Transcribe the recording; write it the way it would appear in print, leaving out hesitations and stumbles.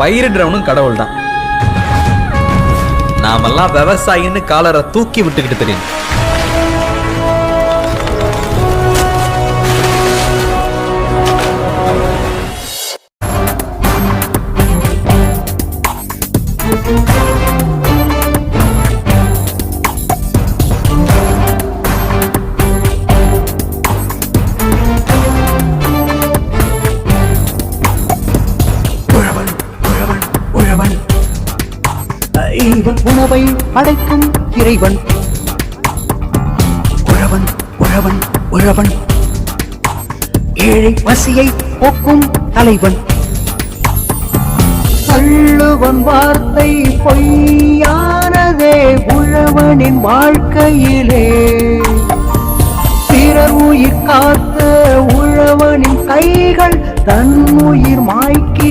பயிரிடுறவனும் கடவுள் தான். நாமெல்லாம் விவசாயின்னு காலரை தூக்கி விட்டுக்கிட்டு தெரியும். உணவை அடைக்கும் இறைவன் உழவன் உழவன் உழவன், ஏழை பசியை போக்கும் தலைவன். வள்ளுவன் வார்த்தை பொய்யானதே உழவனின் வாழ்க்கையிலே. பிறர் உயிர் காத்த உழவனின் கைகள் தன் உயிர் மாய்க்க